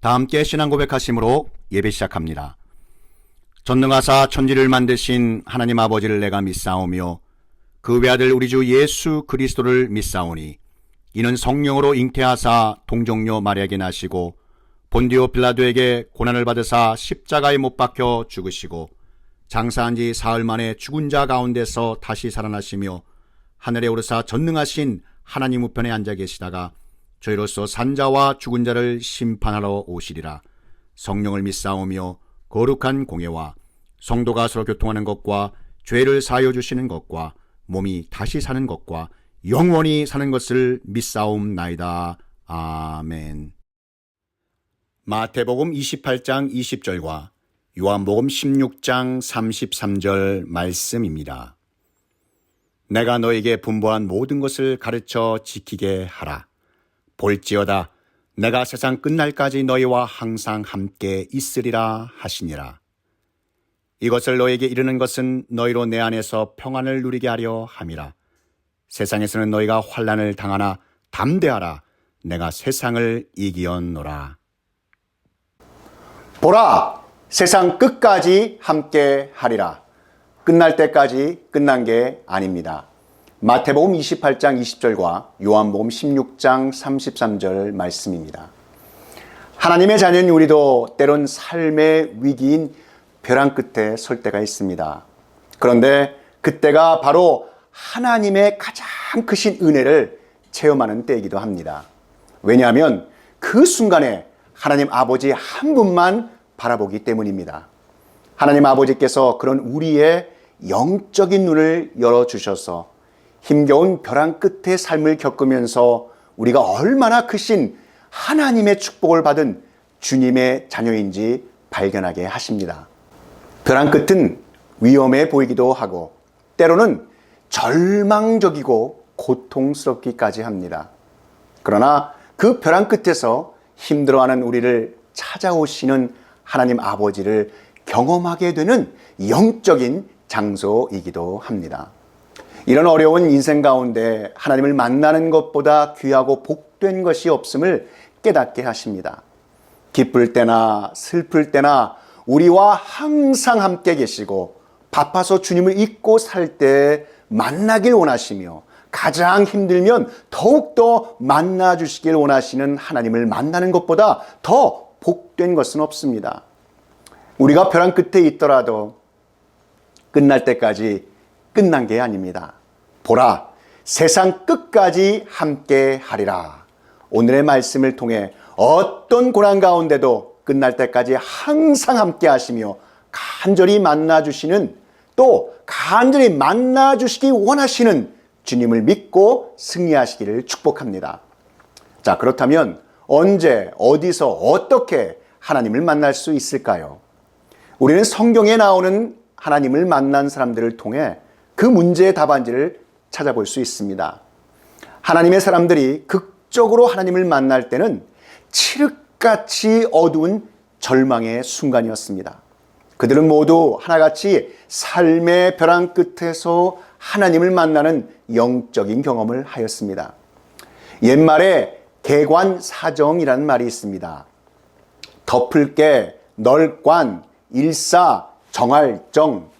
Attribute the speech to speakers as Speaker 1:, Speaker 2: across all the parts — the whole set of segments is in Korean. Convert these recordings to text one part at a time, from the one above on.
Speaker 1: 다 함께 신앙 고백하심으로 예배 시작합니다. 전능하사 천지를 만드신 하나님 아버지를 내가 믿사오며 그 외아들 우리 주 예수 그리스도를 믿사오니 이는 성령으로 잉태하사 동정녀 마리아에게 나시고 본디오 빌라도에게 고난을 받으사 십자가에 못 박혀 죽으시고 장사한 지 사흘 만에 죽은 자 가운데서 다시 살아나시며 하늘에 오르사 전능하신 하나님 우편에 앉아 계시다가 저희로서 산자와 죽은 자를 심판하러 오시리라. 성령을 믿사오며 거룩한 공예와 성도가 서로 교통하는 것과 죄를 사하여 주시는 것과 몸이 다시 사는 것과 영원히 사는 것을 믿사옵나이다. 아멘. 마태복음 28장 20절과 요한복음 16장 33절 말씀입니다. 내가 너에게 분부한 모든 것을 가르쳐 지키게 하라. 볼지어다 내가 세상 끝날까지 너희와 항상 함께 있으리라 하시니라. 이것을 너에게 이르는 것은 너희로 내 안에서 평안을 누리게 하려 함이라. 세상에서는 너희가 환난을 당하나 담대하라. 내가 세상을 이기었노라. 보라, 세상 끝까지 함께 하리라. 끝날 때까지 끝난 게 아닙니다. 마태복음 28장 20절과 요한복음 16장 33절 말씀입니다. 하나님의 자녀인 우리도 때론 삶의 위기인 벼랑 끝에 설 때가 있습니다. 그런데 그때가 바로 하나님의 가장 크신 은혜를 체험하는 때이기도 합니다. 왜냐하면 그 순간에 하나님 아버지 한 분만 바라보기 때문입니다. 하나님 아버지께서 그런 우리의 영적인 눈을 열어주셔서 힘겨운 벼랑 끝의 삶을 겪으면서 우리가 얼마나 크신 하나님의 축복을 받은 주님의 자녀인지 발견하게 하십니다. 벼랑 끝은 위험해 보이기도 하고 때로는 절망적이고 고통스럽기까지 합니다. 그러나 그 벼랑 끝에서 힘들어하는 우리를 찾아오시는 하나님 아버지를 경험하게 되는 영적인 장소이기도 합니다. 이런 어려운 인생 가운데 하나님을 만나는 것보다 귀하고 복된 것이 없음을 깨닫게 하십니다. 기쁠 때나 슬플 때나 우리와 항상 함께 계시고 바빠서 주님을 잊고 살 때 만나길 원하시며 가장 힘들면 더욱더 만나주시길 원하시는 하나님을 만나는 것보다 더 복된 것은 없습니다. 우리가 벼랑 끝에 있더라도 끝날 때까지 끝난 게 아닙니다. 보라, 세상 끝까지 함께 하리라. 오늘의 말씀을 통해 어떤 고난 가운데도 끝날 때까지 항상 함께 하시며 간절히 만나주시는 또 간절히 만나주시기 원하시는 주님을 믿고 승리하시기를 축복합니다. 자, 그렇다면 언제, 어디서, 어떻게 하나님을 만날 수 있을까요? 우리는 성경에 나오는 하나님을 만난 사람들을 통해 그 문제의 답안지를 찾아볼 수 있습니다. 하나님의 사람들이 극적으로 하나님을 만날 때는 칠흑같이 어두운 절망의 순간이었습니다. 그들은 모두 하나같이 삶의 벼랑 끝에서 하나님을 만나는 영적인 경험을 하였습니다. 옛말에 개관사정이라는 말이 있습니다. 덮을 게, 널관, 일사, 정할정,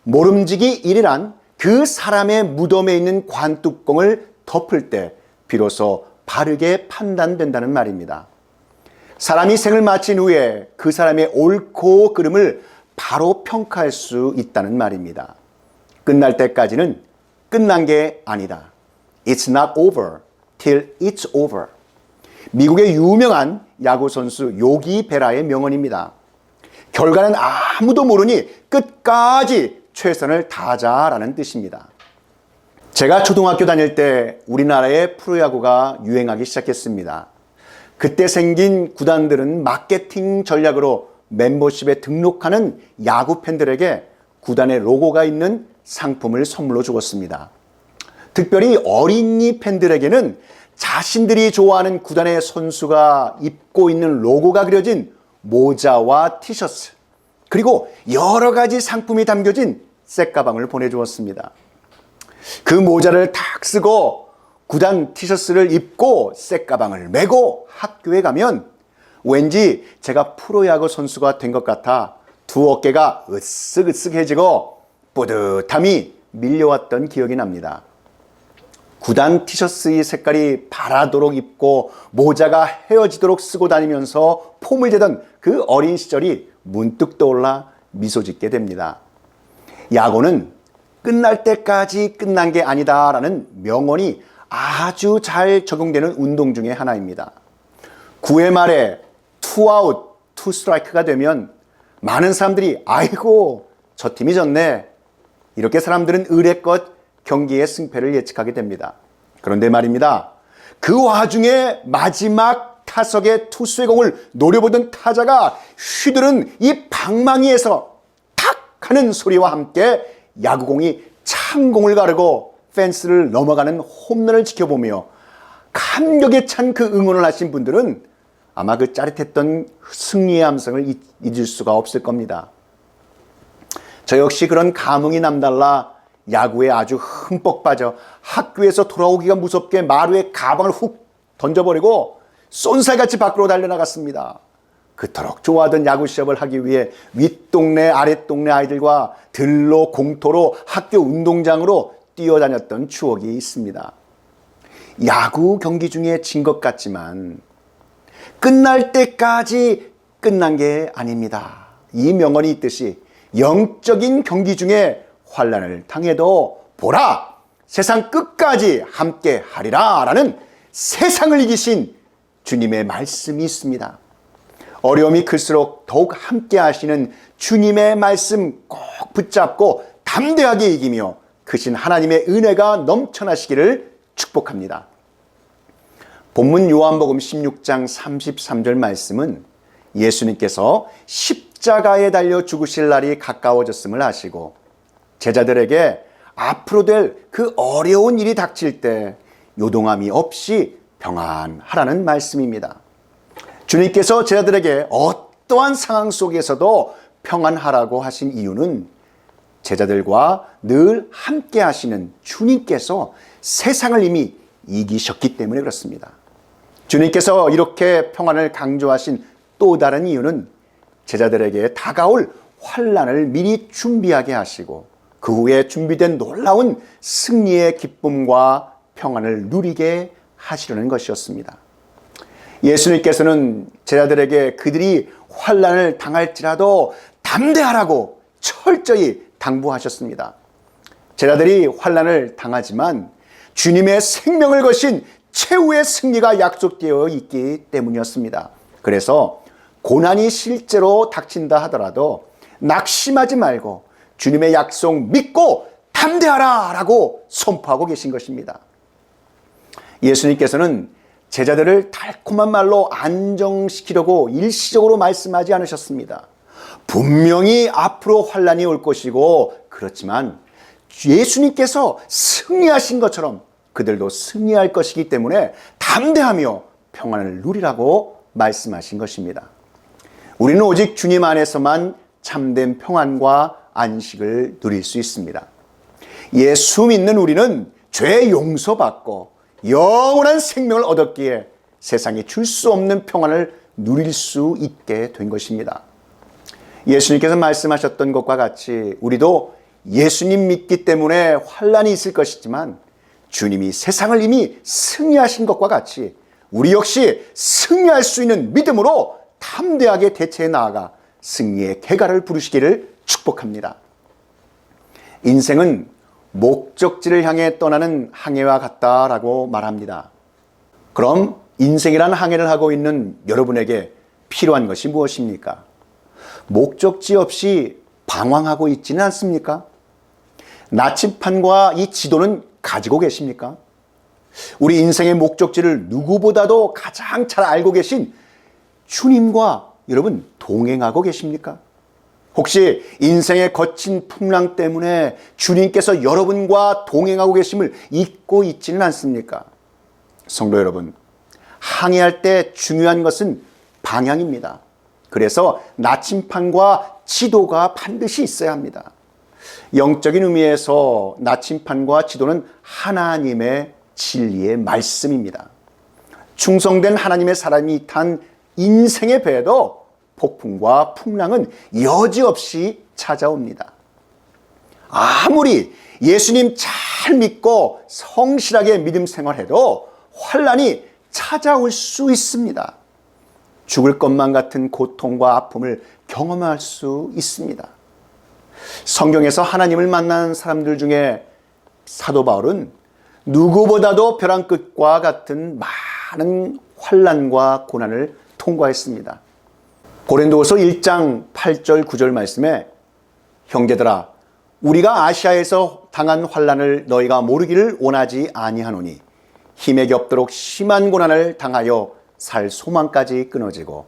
Speaker 1: 모름지기 일이란 그 사람의 무덤에 있는 관뚜껑을 덮을 때 비로소 바르게 판단된다는 말입니다. 사람이 생을 마친 후에 그 사람의 옳고 그름을 바로 평가할 수 있다는 말입니다. 끝날 때까지는 끝난 게 아니다. It's not over till it's over. 미국의 유명한 야구선수 요기 베라의 명언입니다. 결과는 아무도 모르니 끝까지 최선을 다하자라는 뜻입니다. 제가 초등학교 다닐 때 우리나라의 프로야구가 유행하기 시작했습니다. 그때 생긴 구단들은 마케팅 전략으로 멤버십에 등록하는 야구 팬들에게 구단의 로고가 있는 상품을 선물로 주었습니다. 특별히 어린이 팬들에게는 자신들이 좋아하는 구단의 선수가 입고 있는 로고가 그려진 모자와 티셔츠, 그리고 여러 가지 상품이 담겨진 쇳가방을 보내주었습니다. 그 모자를 탁 쓰고 구단 티셔츠를 입고 쇳가방을 메고 학교에 가면 왠지 제가 프로야구 선수가 된 것 같아 두 어깨가 으쓱으쓱해지고 뿌듯함이 밀려왔던 기억이 납니다. 구단 티셔츠의 색깔이 바라도록 입고 모자가 헤어지도록 쓰고 다니면서 폼을 재던 그 어린 시절이 문득 떠올라 미소 짓게 됩니다. 야구는 끝날 때까지 끝난 게 아니다라는 명언이 아주 잘 적용되는 운동 중에 하나입니다. 9회 말에 투아웃, 투스트라이크가 되면 많은 사람들이 아이고 저 팀이 졌네. 이렇게 사람들은 의례껏 경기의 승패를 예측하게 됩니다. 그런데 말입니다. 그 와중에 마지막 타석에 투수의 공을 노려보던 타자가 휘두른 이 방망이에서 탁 하는 소리와 함께 야구공이 창공을 가르고 펜스를 넘어가는 홈런을 지켜보며 감격에 찬 그 응원을 하신 분들은 아마 그 짜릿했던 승리의 함성을 잊을 수가 없을 겁니다. 저 역시 그런 감흥이 남달라 야구에 아주 흠뻑 빠져 학교에서 돌아오기가 무섭게 마루에 가방을 훅 던져버리고 쏜살같이 밖으로 달려나갔습니다. 그토록 좋아하던 야구 시합을 하기 위해 윗동네 아랫동네 아이들과 들로 공터로 학교 운동장으로 뛰어다녔던 추억이 있습니다. 야구 경기 중에 진 것 같지만 끝날 때까지 끝난 게 아닙니다. 이 명언이 있듯이 영적인 경기 중에 환난을 당해도 보라 세상 끝까지 함께 하리라 라는 세상을 이기신 주님의 말씀이 있습니다. 어려움이 클수록 더욱 함께 하시는 주님의 말씀 꼭 붙잡고 담대하게 이기며 크신 하나님의 은혜가 넘쳐나시기를 축복합니다. 본문 요한복음 16장 33절 말씀은 예수님께서 십자가에 달려 죽으실 날이 가까워졌음을 아시고 제자들에게 앞으로 될 그 어려운 일이 닥칠 때 요동함이 없이 평안하라는 말씀입니다. 주님께서 제자들에게 어떠한 상황 속에서도 평안하라고 하신 이유는 제자들과 늘 함께 하시는 주님께서 세상을 이미 이기셨기 때문에 그렇습니다. 주님께서 이렇게 평안을 강조하신 또 다른 이유는 제자들에게 다가올 환난을 미리 준비하게 하시고 그 후에 준비된 놀라운 승리의 기쁨과 평안을 누리게 하시려는 것이었습니다. 예수님께서는 제자들에게 그들이 환난을 당할지라도 담대하라고 철저히 당부하셨습니다. 제자들이 환난을 당하지만 주님의 생명을 거신 최후의 승리가 약속되어 있기 때문이었습니다. 그래서 고난이 실제로 닥친다 하더라도 낙심하지 말고 주님의 약속 믿고 담대하라 라고 선포하고 계신 것입니다. 예수님께서는 제자들을 달콤한 말로 안정시키려고 일시적으로 말씀하지 않으셨습니다. 분명히 앞으로 환난이 올 것이고 그렇지만 예수님께서 승리하신 것처럼 그들도 승리할 것이기 때문에 담대하며 평안을 누리라고 말씀하신 것입니다. 우리는 오직 주님 안에서만 참된 평안과 안식을 누릴 수 있습니다. 예수 믿는 우리는 죄 용서받고 영원한 생명을 얻었기에 세상에 줄 수 없는 평안을 누릴 수 있게 된 것입니다. 예수님께서 말씀하셨던 것과 같이 우리도 예수님 믿기 때문에 환난이 있을 것이지만 주님이 세상을 이미 승리하신 것과 같이 우리 역시 승리할 수 있는 믿음으로 담대하게 대처해 나아가 승리의 궤가를 부르시기를 축복합니다. 인생은 목적지를 향해 떠나는 항해와 같다라고 말합니다. 그럼 인생이라는 항해를 하고 있는 여러분에게 필요한 것이 무엇입니까? 목적지 없이 방황하고 있지는 않습니까? 나침판과 이 지도는 가지고 계십니까? 우리 인생의 목적지를 누구보다도 가장 잘 알고 계신 주님과 여러분 동행하고 계십니까? 혹시 인생의 거친 풍랑 때문에 주님께서 여러분과 동행하고 계심을 잊고 있지는 않습니까? 성도 여러분, 항해할 때 중요한 것은 방향입니다. 그래서 나침판과 지도가 반드시 있어야 합니다. 영적인 의미에서 나침판과 지도는 하나님의 진리의 말씀입니다. 충성된 하나님의 사람이 탄 인생의 배에도 폭풍과 풍랑은 여지없이 찾아옵니다. 아무리 예수님 잘 믿고 성실하게 믿음 생활해도 환난이 찾아올 수 있습니다. 죽을 것만 같은 고통과 아픔을 경험할 수 있습니다. 성경에서 하나님을 만난 사람들 중에 사도 바울은 누구보다도 벼랑 끝과 같은 많은 환난과 고난을 통과했습니다. 고린도후서 1장 8절 9절 말씀에 형제들아 우리가 아시아에서 당한 환난을 너희가 모르기를 원하지 아니하노니 힘에 겹도록 심한 고난을 당하여 살 소망까지 끊어지고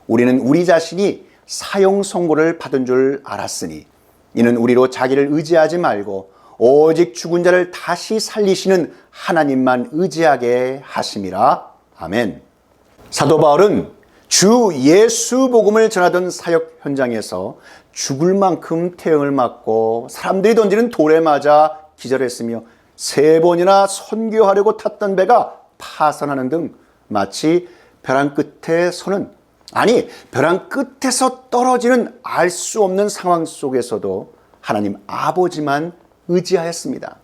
Speaker 1: 우리는 우리 자신이 사형 선고를 받은 줄 알았으니 이는 우리로 자기를 의지하지 말고 오직 죽은 자를 다시 살리시는 하나님만 의지하게 하심이라. 아멘. 사도 바울은 주 예수 복음을 전하던 사역 현장에서 죽을 만큼 태형을 맞고 사람들이 던지는 돌에 맞아 기절했으며 3번이나 선교하려고 탔던 배가 파선하는 등 마치 벼랑 끝에 서는 벼랑 끝에서 떨어지는 알 수 없는 상황 속에서도 하나님 아버지만 의지하였습니다.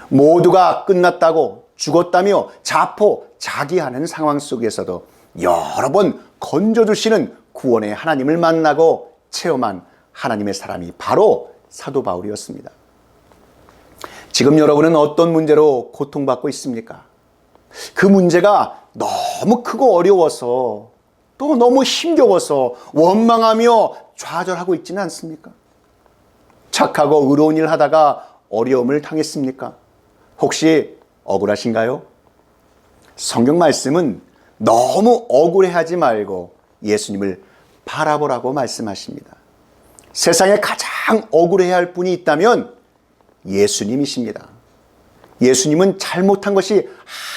Speaker 1: 모두가 끝났다고 죽었다며 자포자기하는 상황 속에서도 여러 번 건져주시는 구원의 하나님을 만나고 체험한 하나님의 사람이 바로 사도 바울이었습니다. 지금 여러분은 어떤 문제로 고통받고 있습니까? 그 문제가 너무 크고 어려워서 또 너무 힘겨워서 원망하며 좌절하고 있지는 않습니까? 착하고 의로운 일 하다가 어려움을 당했습니까? 혹시 억울하신가요? 성경 말씀은 너무 억울해하지 말고 예수님을 바라보라고 말씀하십니다. 세상에 가장 억울해할 분이 있다면 예수님이십니다. 예수님은 잘못한 것이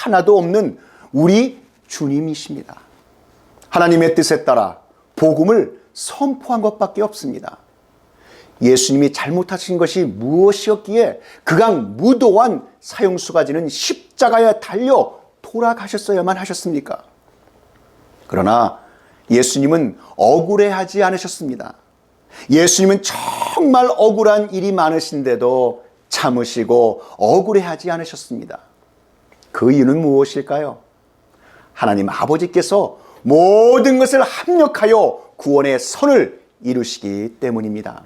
Speaker 1: 하나도 없는 우리 주님이십니다. 하나님의 뜻에 따라 복음을 선포한 것밖에 없습니다. 예수님이 잘못하신 것이 무엇이었기에 극악무도한 사형수가 지는 십자가에 달려 돌아가셨어야만 하셨습니까? 그러나 예수님은 억울해하지 않으셨습니다. 예수님은 정말 억울한 일이 많으신데도 참으시고 억울해하지 않으셨습니다. 그 이유는 무엇일까요? 하나님 아버지께서 모든 것을 합력하여 구원의 선을 이루시기 때문입니다.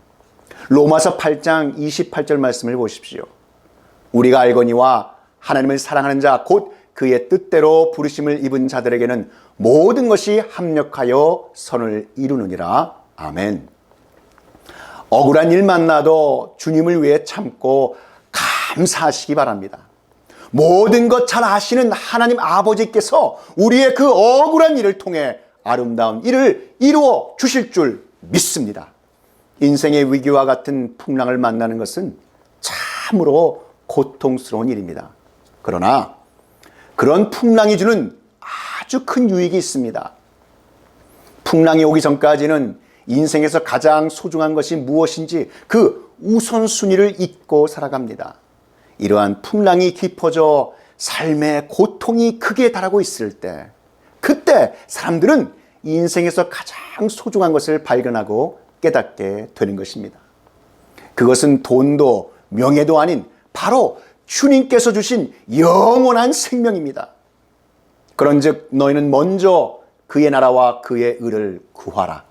Speaker 1: 로마서 8장 28절 말씀을 보십시오. 우리가 알거니와 하나님을 사랑하는 자 곧 그의 뜻대로 부르심을 입은 자들에게는 모든 것이 합력하여 선을 이루느니라. 아멘. 억울한 일 만나도 주님을 위해 참고 감사하시기 바랍니다. 모든 것 잘 아시는 하나님 아버지께서 우리의 그 억울한 일을 통해 아름다운 일을 이루어 주실 줄 믿습니다. 인생의 위기와 같은 풍랑을 만나는 것은 참으로 고통스러운 일입니다. 그러나 그런 풍랑이 주는 아주 큰 유익이 있습니다. 풍랑이 오기 전까지는 인생에서 가장 소중한 것이 무엇인지 그 우선순위를 잊고 살아갑니다. 이러한 풍랑이 깊어져 삶의 고통이 크게 달하고 있을 때, 그때 사람들은 인생에서 가장 소중한 것을 발견하고 깨닫게 되는 것입니다. 그것은 돈도 명예도 아닌 바로 주님께서 주신 영원한 생명입니다. 그런즉 너희는 먼저 그의 나라와 그의 의를 구하라.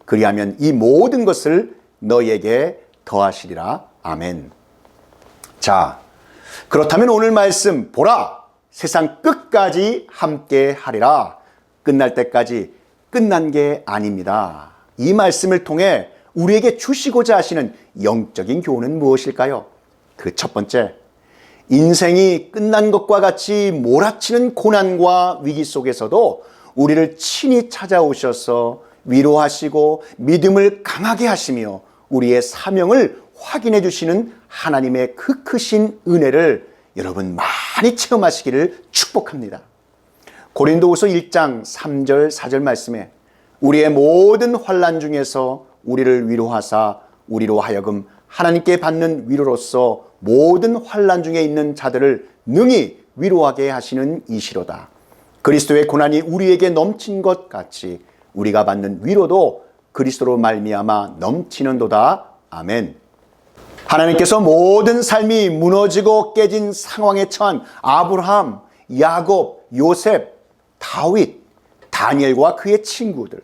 Speaker 1: 그리하면 이 모든 것을 너희에게 더하시리라. 아멘. 자, 그렇다면 오늘 말씀 보라, 세상 끝까지 함께 하리라. 끝날 때까지 끝난 게 아닙니다. 이 말씀을 통해 우리에게 주시고자 하시는 영적인 교훈은 무엇일까요? 그 첫 번째, 인생이 끝난 것과 같이 몰아치는 고난과 위기 속에서도 우리를 친히 찾아오셔서 위로하시고 믿음을 강하게 하시며 우리의 사명을 확인해 주시는 하나님의 그 크신 은혜를 여러분 많이 체험하시기를 축복합니다. 고린도후서 1장 3절 4절 말씀에 우리의 모든 환난 중에서 우리를 위로하사 우리로 하여금 하나님께 받는 위로로서 모든 환난 중에 있는 자들을 능히 위로하게 하시는 이시로다. 그리스도의 고난이 우리에게 넘친 것 같이 우리가 받는 위로도 그리스도로 말미암아 넘치는도다. 아멘. 하나님께서 모든 삶이 무너지고 깨진 상황에 처한 아브라함, 야곱, 요셉, 다윗, 다니엘과 그의 친구들,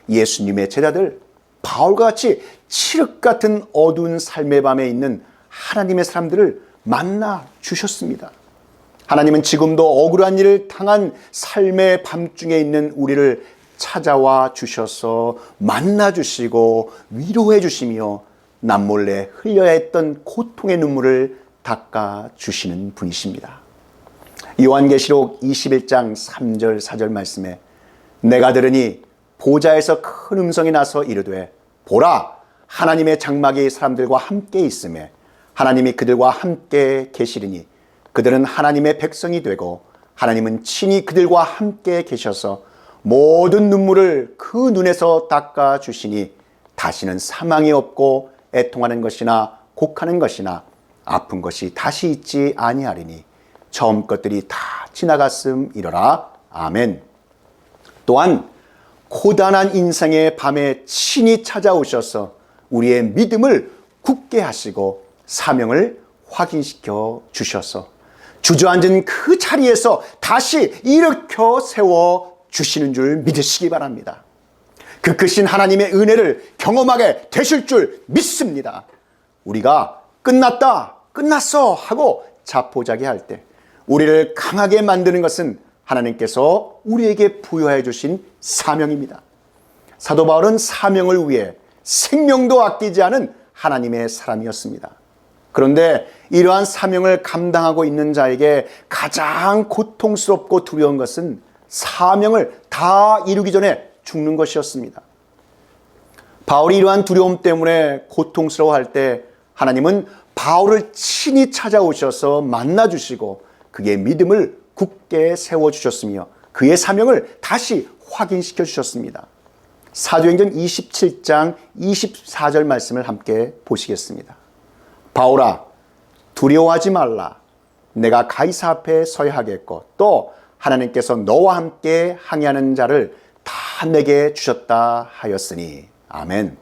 Speaker 1: 예수님의 제자들, 바울과 같이 칠흑 같은 어두운 삶의 밤에 있는 하나님의 사람들을 만나 주셨습니다. 하나님은 지금도 억울한 일을 당한 삶의 밤중에 있는 우리를 찾아와 주셔서 만나 주시고 위로해 주시며 남몰래 흘려야 했던 고통의 눈물을 닦아 주시는 분이십니다. 요한계시록 21장 3절 4절 말씀에 내가 들으니 보좌에서 큰 음성이 나서 이르되 보라 하나님의 장막이 사람들과 함께 있음에 하나님이 그들과 함께 계시리니 그들은 하나님의 백성이 되고 하나님은 친히 그들과 함께 계셔서 모든 눈물을 그 눈에서 닦아 주시니 다시는 사망이 없고 애통하는 것이나 곡하는 것이나 아픈 것이 다시 있지 아니하리니 처음 것들이 다 지나갔음이로라. 아멘. 또한 고단한 인생의 밤에 친히 찾아오셔서 우리의 믿음을 굳게 하시고 사명을 확인시켜 주셔서 주저앉은 그 자리에서 다시 일으켜 세워 주시는 줄 믿으시기 바랍니다. 그 크신 하나님의 은혜를 경험하게 되실 줄 믿습니다. 우리가 끝났다, 끝났어 하고 자포자기할 때 우리를 강하게 만드는 것은 하나님께서 우리에게 부여해 주신 사명입니다. 사도 바울은 사명을 위해 생명도 아끼지 않은 하나님의 사람이었습니다. 그런데 이러한 사명을 감당하고 있는 자에게 가장 고통스럽고 두려운 것은 사명을 다 이루기 전에 죽는 것이었습니다. 바울이 이러한 두려움 때문에 고통스러워할 때 하나님은 바울을 친히 찾아오셔서 만나주시고 그의 믿음을 굳게 세워주셨으며 그의 사명을 다시 확인시켜 주셨습니다. 사도행전 27장 24절 말씀을 함께 보시겠습니다. 바울아 두려워하지 말라. 내가 가이사 앞에 서야 하겠고 또 하나님께서 너와 함께 항해하는 자를 다 내게 주셨다 하였으니. 아멘.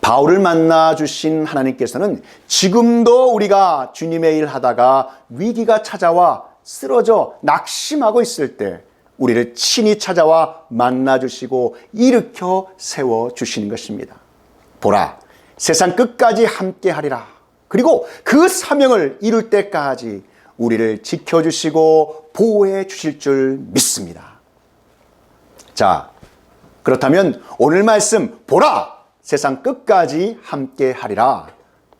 Speaker 1: 바울을 만나 주신 하나님께서는 지금도 우리가 주님의 일 하다가 위기가 찾아와 쓰러져 낙심하고 있을 때 우리를 친히 찾아와 만나 주시고 일으켜 세워 주시는 것입니다. 보라, 세상 끝까지 함께 하리라. 그리고 그 사명을 이룰 때까지 우리를 지켜주시고 보호해 주실 줄 믿습니다. 자, 그렇다면 오늘 말씀 보라, 세상 끝까지 함께 하리라.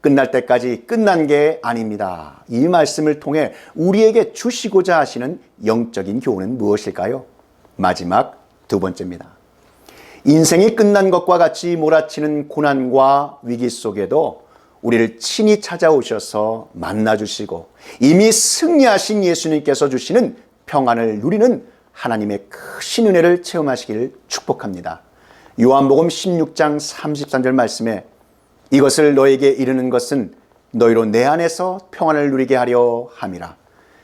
Speaker 1: 끝날 때까지 끝난 게 아닙니다. 이 말씀을 통해 우리에게 주시고자 하시는 영적인 교훈은 무엇일까요? 마지막 두 번째입니다. 인생이 끝난 것과 같이 몰아치는 고난과 위기 속에도 우리를 친히 찾아오셔서 만나주시고 이미 승리하신 예수님께서 주시는 평안을 누리는 하나님의 크신 은혜를 체험하시기를 축복합니다. 요한복음 16장 33절 말씀에 이것을 너에게 이르는 것은 너희로 내 안에서 평안을 누리게 하려 함이라.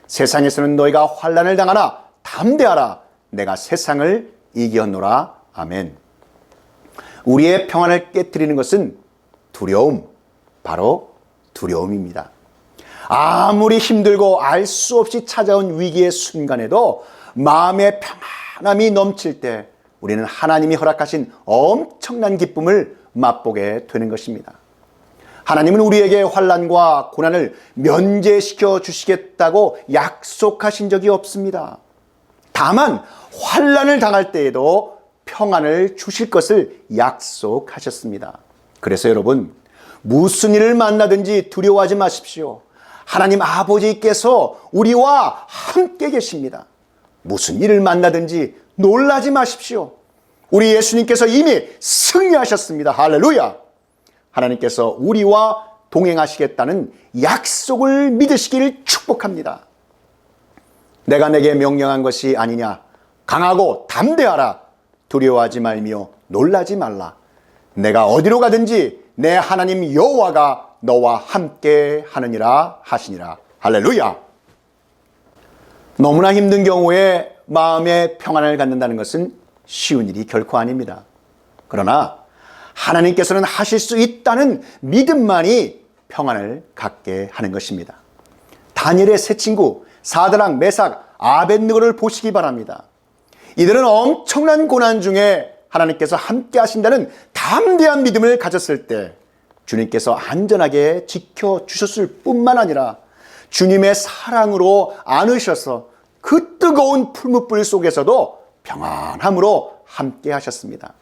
Speaker 1: 세상에서는 너희가 환난을 당하나 담대하라. 내가 세상을 이겼노라. 아멘. 우리의 평안을 깨트리는 것은 두려움, 바로 두려움입니다. 아무리 힘들고 알 수 없이 찾아온 위기의 순간에도 마음의 평안함이 넘칠 때 우리는 하나님이 허락하신 엄청난 기쁨을 맛보게 되는 것입니다. 하나님은 우리에게 환난과 고난을 면제시켜 주시겠다고 약속하신 적이 없습니다. 다만 환난을 당할 때에도 평안을 주실 것을 약속하셨습니다. 그래서 여러분, 무슨 일을 만나든지 두려워하지 마십시오. 하나님 아버지께서 우리와 함께 계십니다. 무슨 일을 만나든지 놀라지 마십시오. 우리 예수님께서 이미 승리하셨습니다. 할렐루야! 하나님께서 우리와 동행하시겠다는 약속을 믿으시기를 축복합니다. 내가 내게 명령한 것이 아니냐? 강하고 담대하라. 두려워하지 말며 놀라지 말라. 내가 어디로 가든지 내 하나님 여호와가 너와 함께 하느니라 하시니라. 할렐루야! 너무나 힘든 경우에 마음의 평안을 갖는다는 것은 쉬운 일이 결코 아닙니다. 그러나 하나님께서는 하실 수 있다는 믿음만이 평안을 갖게 하는 것입니다. 다니엘의 세 친구 사드락, 메삭, 아벳느고를 보시기 바랍니다. 이들은 엄청난 고난 중에 하나님께서 함께 하신다는 담대한 믿음을 가졌을 때 주님께서 안전하게 지켜주셨을 뿐만 아니라 주님의 사랑으로 안으셔서 그 뜨거운 풀무불 속에서도 평안함으로 함께 하셨습니다.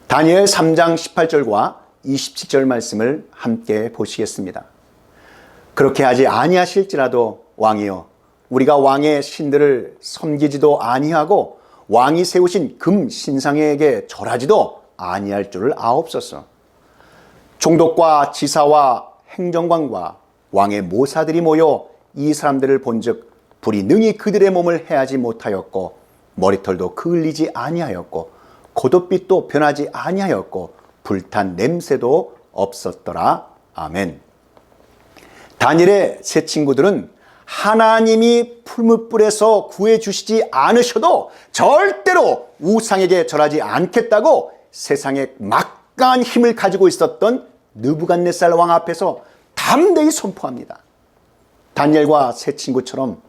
Speaker 1: 다니엘 3장 18절과 27절 말씀을 함께 보시겠습니다. 그렇게 하지 아니하실지라도 왕이여 우리가 왕의 신들을 섬기지도 아니하고 왕이 세우신 금 신상에게 절하지도 아니할 줄을 아옵소서. 총독과 지사와 행정관과 왕의 모사들이 모여 이 사람들을 본즉 불이 능히 그들의 몸을 해하지 못하였고 머리털도 그을리지 아니하였고 겉옷빛도 변하지 아니하였고 불탄 냄새도 없었더라. 아멘. 다니엘의 세 친구들은 하나님이 풀무불에서 구해주시지 않으셔도 절대로 우상에게 절하지 않겠다고 세상에 막강한 힘을 가지고 있었던 느부갓네살 왕 앞에서 담대히 선포합니다. 다니엘과 세 친구처럼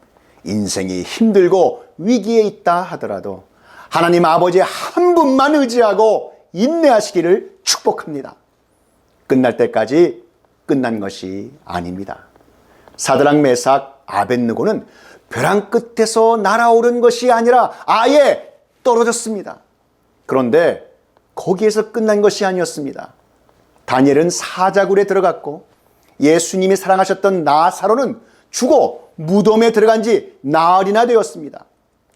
Speaker 1: 인생이 힘들고 위기에 있다 하더라도 하나님 아버지 한 분만 의지하고 인내하시기를 축복합니다. 끝날 때까지 끝난 것이 아닙니다. 사드락, 메삭, 아벳느고는 벼랑 끝에서 날아오른 것이 아니라 아예 떨어졌습니다. 그런데 거기에서 끝난 것이 아니었습니다. 다니엘은 사자굴에 들어갔고 예수님이 사랑하셨던 나사로는 죽어 무덤에 들어간 지 나흘이나 되었습니다.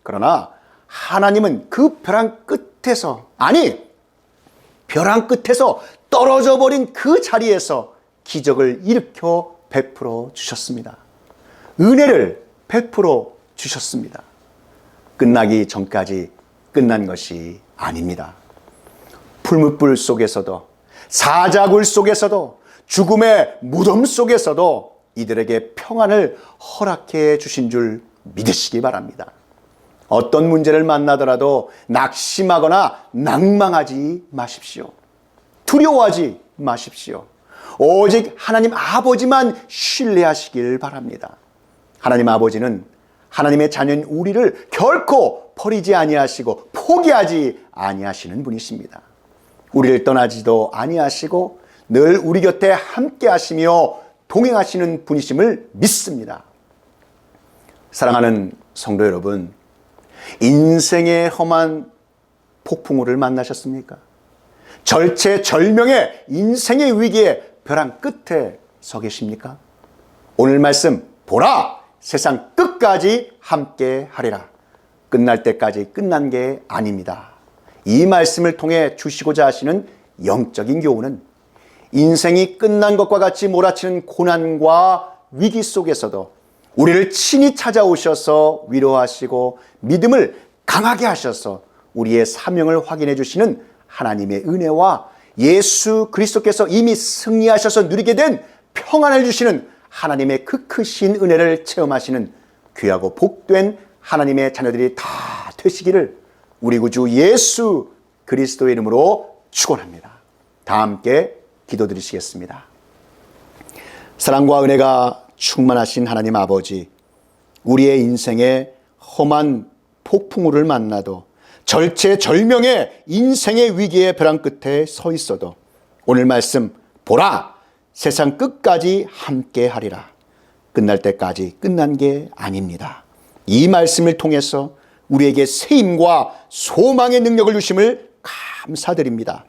Speaker 1: 그러나 하나님은 그 벼랑 끝에서 벼랑 끝에서 떨어져 버린 그 자리에서 기적을 일으켜 베풀어 주셨습니다. 은혜를 베풀어 주셨습니다. 끝나기 전까지 끝난 것이 아닙니다. 풀무불 속에서도 사자굴 속에서도 죽음의 무덤 속에서도 이들에게 평안을 허락해 주신 줄 믿으시기 바랍니다. 어떤 문제를 만나더라도 낙심하거나 낭망하지 마십시오. 두려워하지 마십시오. 오직 하나님 아버지만 신뢰하시길 바랍니다. 하나님 아버지는 하나님의 자녀인 우리를 결코 버리지 아니하시고 포기하지 아니하시는 분이십니다. 우리를 떠나지도 아니하시고 늘 우리 곁에 함께 하시며 동행하시는 분이심을 믿습니다. 사랑하는 성도 여러분, 인생의 험한 폭풍우를 만나셨습니까? 절체절명의 인생의 위기에 벼랑 끝에 서 계십니까? 오늘 말씀 보라! 세상 끝까지 함께 하리라. 끝날 때까지 끝난 게 아닙니다. 이 말씀을 통해 주시고자 하시는 영적인 교훈은 인생이 끝난 것과 같이 몰아치는 고난과 위기 속에서도 우리를 친히 찾아오셔서 위로하시고 믿음을 강하게 하셔서 우리의 사명을 확인해 주시는 하나님의 은혜와 예수 그리스도께서 이미 승리하셔서 누리게 된 평안을 주시는 하나님의 그 크신 은혜를 체험하시는 귀하고 복된 하나님의 자녀들이 다 되시기를 우리 구주 예수 그리스도의 이름으로 축원합니다. 다 함께 기도드리시겠습니다. 사랑과 은혜가 충만하신 하나님 아버지, 우리의 인생에 험한 폭풍우를 만나도 절체절명의 인생의 위기의 벼랑 끝에 서 있어도 오늘 말씀 보라! 세상 끝까지 함께 하리라. 끝날 때까지 끝난 게 아닙니다. 이 말씀을 통해서 우리에게 새 힘과 소망의 능력을 주심을 감사드립니다.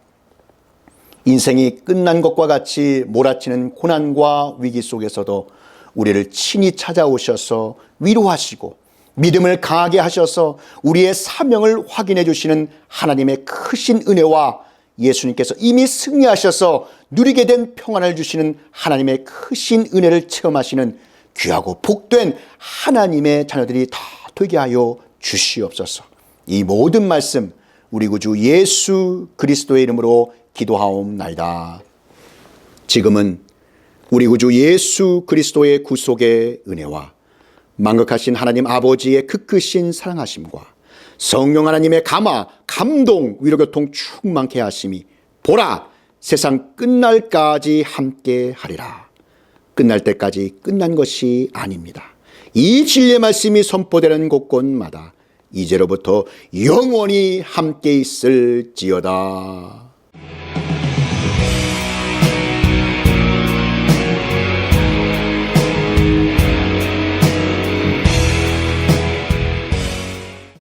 Speaker 1: 인생이 끝난 것과 같이 몰아치는 고난과 위기 속에서도 우리를 친히 찾아오셔서 위로하시고 믿음을 강하게 하셔서 우리의 사명을 확인해 주시는 하나님의 크신 은혜와 예수님께서 이미 승리하셔서 누리게 된 평안을 주시는 하나님의 크신 은혜를 체험하시는 귀하고 복된 하나님의 자녀들이 다 되게 하여 주시옵소서. 이 모든 말씀 우리 구주 예수 그리스도의 이름으로 기도하옵나이다. 지금은 우리 구주 예수 그리스도의 구속의 은혜와 만극하신 하나님 아버지의 그 크신 사랑하심과 성령 하나님의 감화, 감동, 위로교통 충만케 하심이 보라 세상 끝날까지 함께 하리라. 끝날 때까지 끝난 것이 아닙니다. 이 진리의 말씀이 선포되는 곳곳마다 이제로부터 영원히 함께 있을지어다.